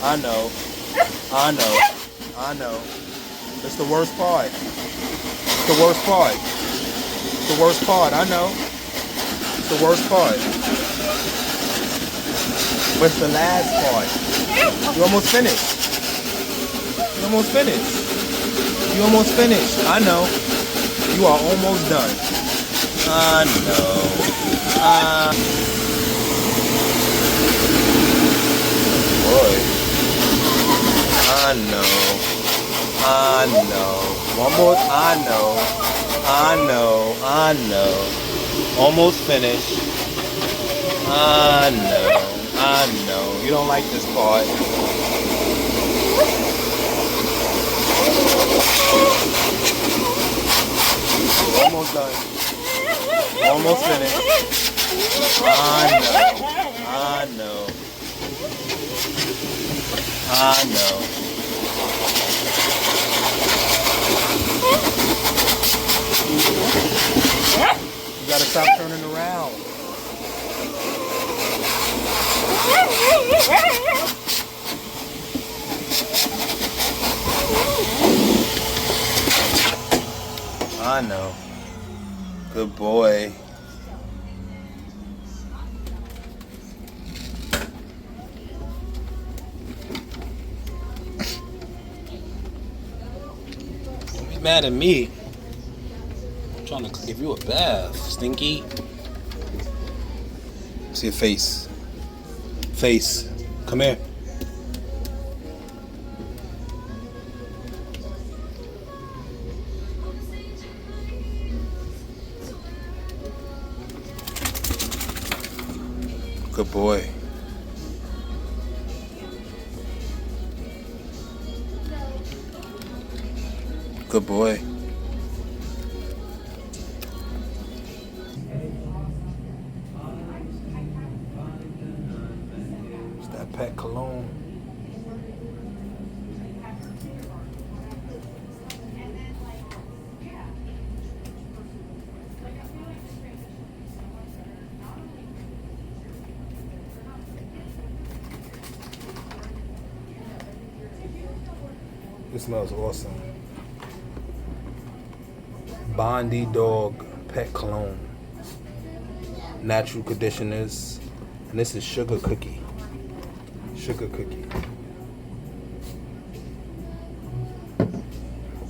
I know. I know. I know. It's the worst part. It's the worst part. It's the worst part. I know. It's the worst part. But it's the last part. You almost finished. You almost finished. You almost finished. I know. You are almost done. I know. Boy. I know. I know. One more. I know. I know. I know. Almost finished. I know. I know. You don't like this part. Almost done. Almost finished. I know. I know. I know. You gotta stop turning around. I know. Good boy. Don't be mad at me. I'm trying to give you a bath, Stinky. See your face. Face. Come here. Good boy. Good boy. It's that pet cologne. It smells awesome. Bondi Dog Pet Cologne. Natural conditioners. And this is Sugar Cookie. Sugar Cookie.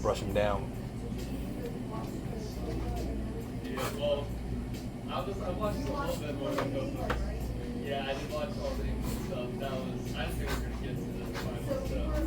Brush him down. Yeah, well, I watched a little bit more than both. Yeah, I did watch all the English stuff. That was, I think we're gonna get to this final stuff.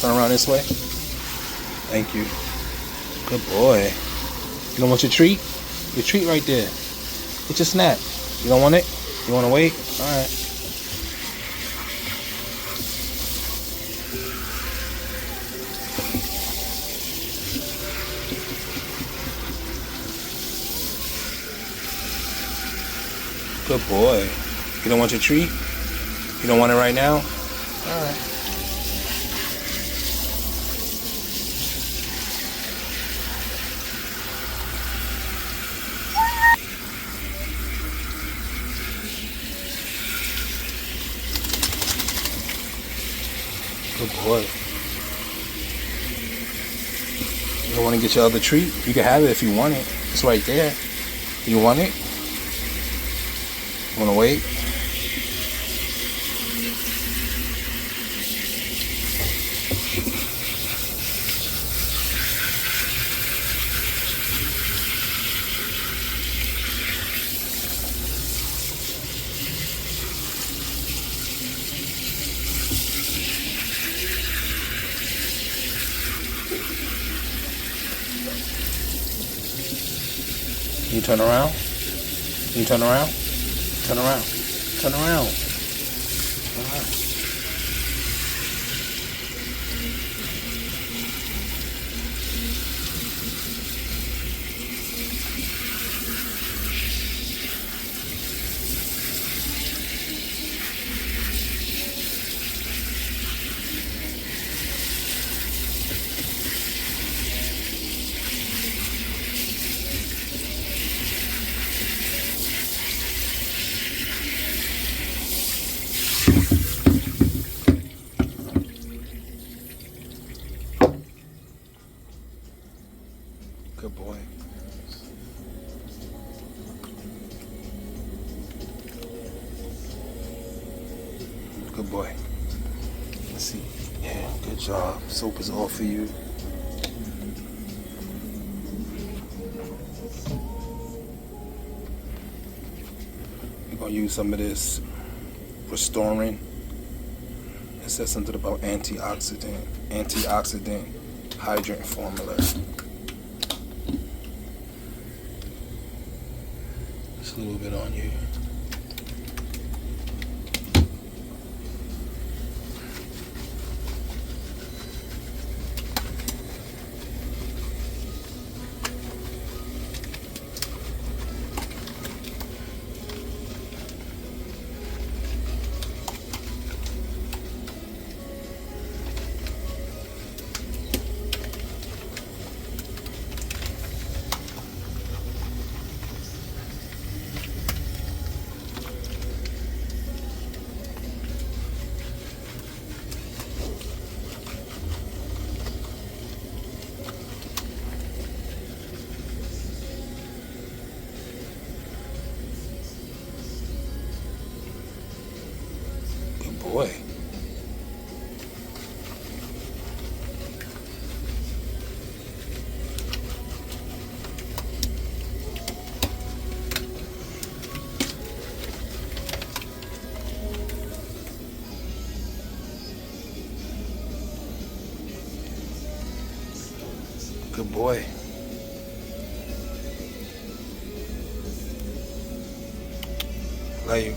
Turn around this way. Thank you. Good boy. You don't want your treat? Your treat right there. Get your snack. You don't want it? You want to wait? Alright. Good boy. You don't want your treat? You don't want it right now? Alright. Good boy. You don't want to get your other treat? You can have it if you want it. It's right there. You want it? Want to wait? Can you turn around? Can you turn around? Turn around. Turn around. Turn around. Good boy. Good boy. Let's see. Yeah, good job. Soap is all for you. We're gonna use some of this restoring. It says something about antioxidant hydrant formula. Just a little bit on you. Good boy. Good boy. Love you.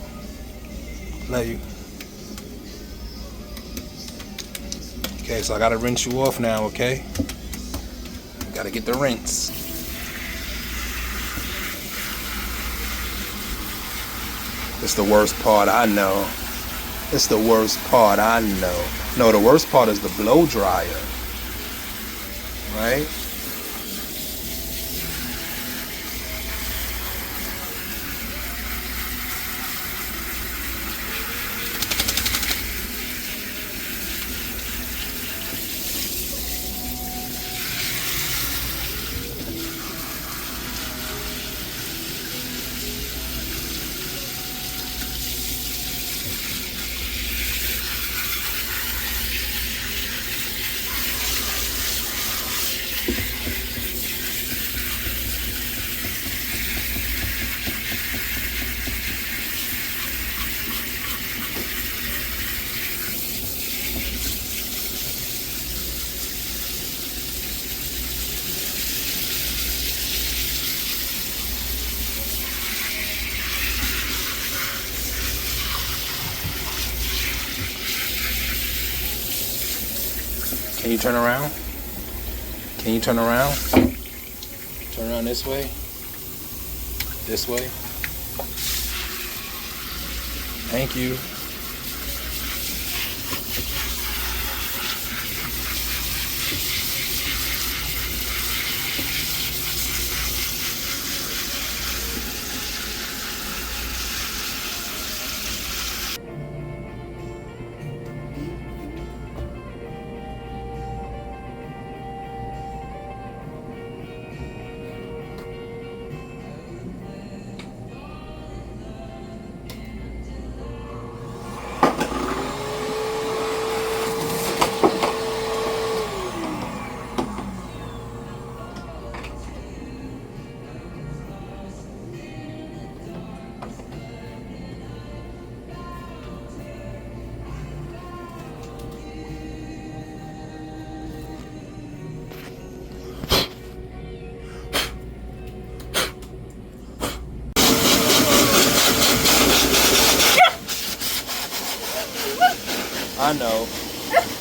Love you. Okay, so I gotta rinse you off now, okay? Gotta get the rinse. It's the worst part, I know. It's the worst part, I know. No, the worst part is the blow dryer. Right? Can you turn around? Can you turn around? Turn around this way. This way. Thank you.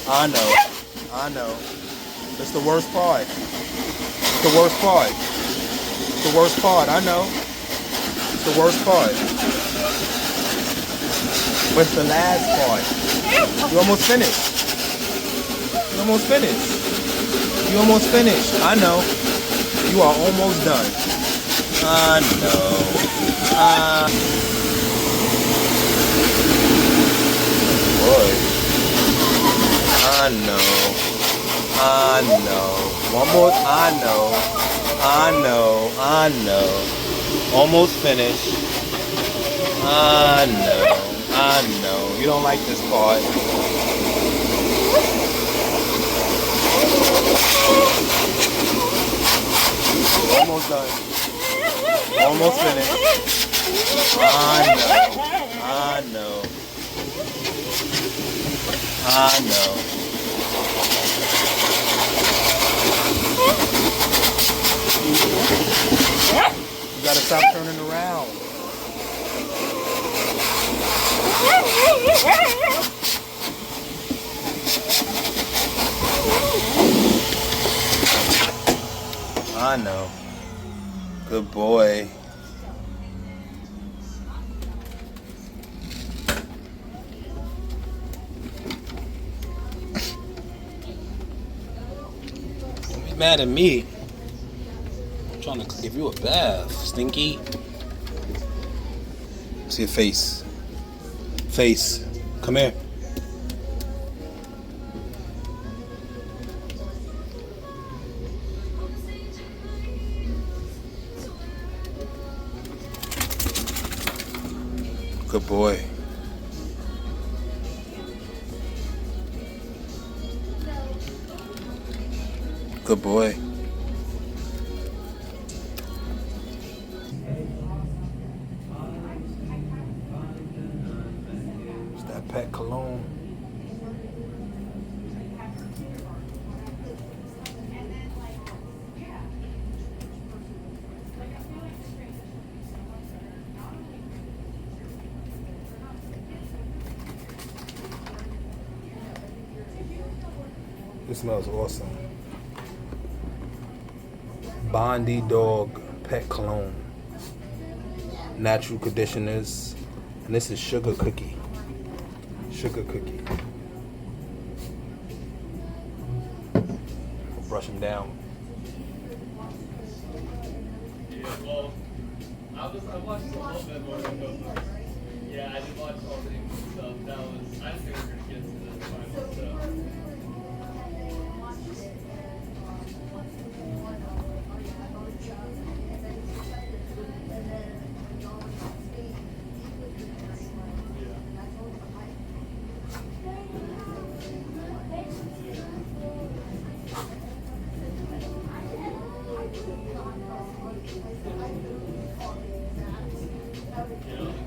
I know. I know. It's the worst part. It's the worst part. It's the worst part. I know. It's the worst part. But it's the last part. You almost finished. You almost finished. You almost finished. I know. You are almost done. I know. Boy. I know. I know. One more. I know. I know. I know. Almost finished. I know. I know. You don't like this part. Almost done. Almost finished. I know. I know. I know. You gotta stop turning around. I know. Good boy. Don't be mad at me. I'm trying to give you a bath, Stinky. See your face. Face. Come here. Good boy. Good boy. It's that pet cologne. It smells awesome. Bondi Dog Pet Cologne. Natural conditioners. And this is Sugar Cookie. Sugar Cookie. Brush him down. Yeah, well, I watched a little bit more than both of them. Yeah, I did watch all the English stuff. That was, I didn't think we were gonna get to the final stuff. Yeah.